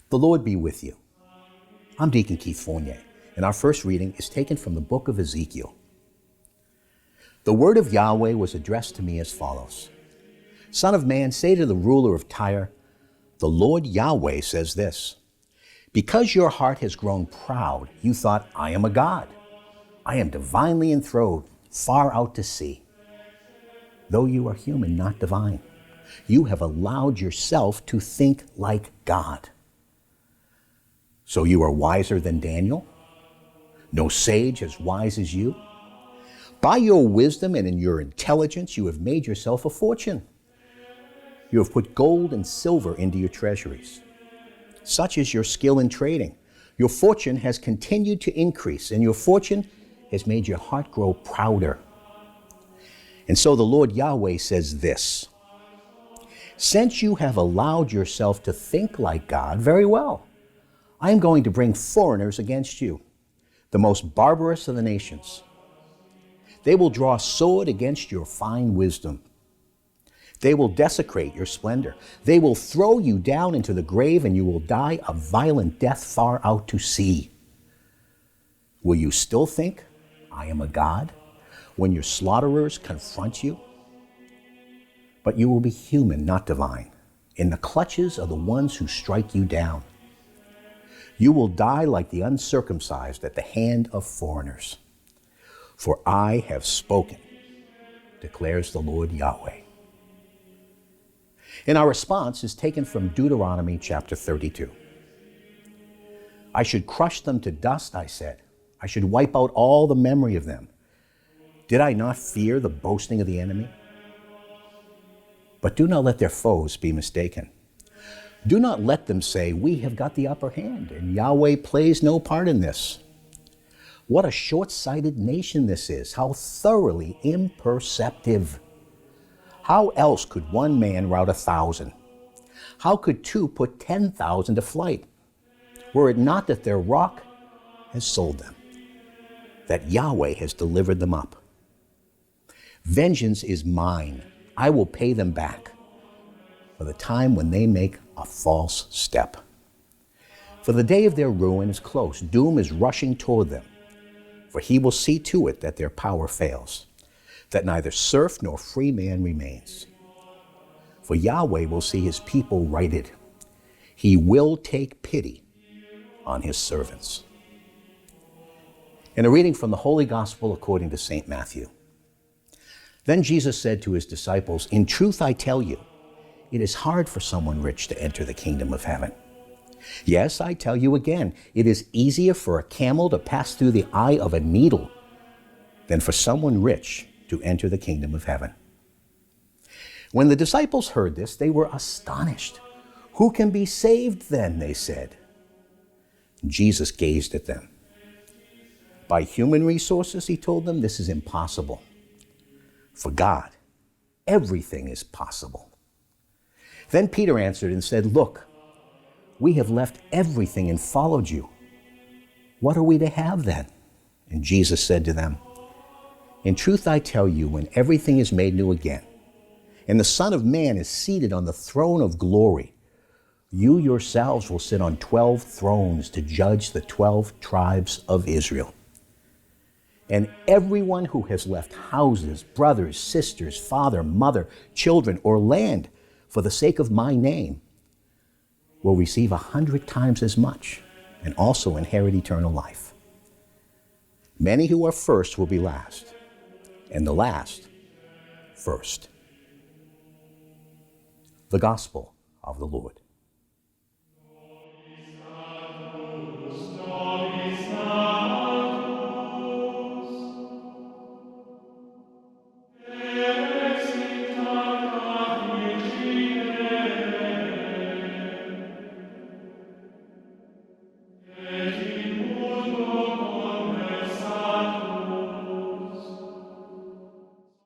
The Lord be with you. I'm Deacon Keith Fournier, and our first reading is taken from the book of Ezekiel. The word of Yahweh was addressed to me as follows. Son of man, say to the ruler of Tyre, the Lord Yahweh says this, because your heart has grown proud, you thought, I am a god. I am divinely enthroned, far out to sea. Though you are human, not divine, you have allowed yourself to think like God. So you are wiser than Danel? No sage as wise as you? By your wisdom and in your intelligence, you have made yourself a fortune. You have put gold and silver into your treasuries. Such is your skill in trading. Your fortune has continued to increase, and your fortune has made your heart grow prouder. And so the Lord Yahweh says this, since you have allowed yourself to think like God, very well. I am going to bring foreigners against you, the most barbarous of the nations. They will draw a sword against your fine wisdom. They will desecrate your splendor. They will throw you down into the grave, and you will die a violent death far out to sea. Will you still think, I am a god, when your slaughterers confront you? But you will be human, not divine, in the clutches of the ones who strike you down. You will die like the uncircumcised at the hand of foreigners. For I have spoken, declares the Lord Yahweh. And our response is taken from Deuteronomy chapter 32. I should crush them to dust, I said. I should wipe out all the memory of them. Did I not fear the boasting of the enemy? But do not let their foes be mistaken. Do not let them say, we have got the upper hand, and Yahweh plays no part in this. What a short-sighted nation this is, how thoroughly imperceptive. How else could one man rout 1,000? How could two put 10,000 to flight? Were it not that their rock has sold them, that Yahweh has delivered them up. Vengeance is mine, I will pay them back for the time when they make a false step. For the day of their ruin is close. Doom is rushing toward them. For he will see to it that their power fails, that neither serf nor free man remains. For Yahweh will see his people righted. He will take pity on his servants. In a reading from the Holy Gospel according to St. Matthew. Then Jesus said to his disciples, in truth I tell you, it is hard for someone rich to enter the kingdom of heaven. Yes, I tell you again, it is easier for a camel to pass through the eye of a needle than for someone rich to enter the kingdom of heaven. When the disciples heard this, they were astonished. Who can be saved then, they said. Jesus gazed at them. By human resources, he told them, this is impossible. For God, everything is possible. Then Peter answered and said, look, we have left everything and followed you. What are we to have then? And Jesus said to them, in truth I tell you, when everything is made new again, and the Son of Man is seated on the throne of glory, you yourselves will sit on 12 thrones to judge the 12 tribes of Israel. And everyone who has left houses, brothers, sisters, father, mother, children, or land for the sake of my name will receive 100 times as much and also inherit eternal life. Many who are first will be last, and the last first. The Gospel of the Lord.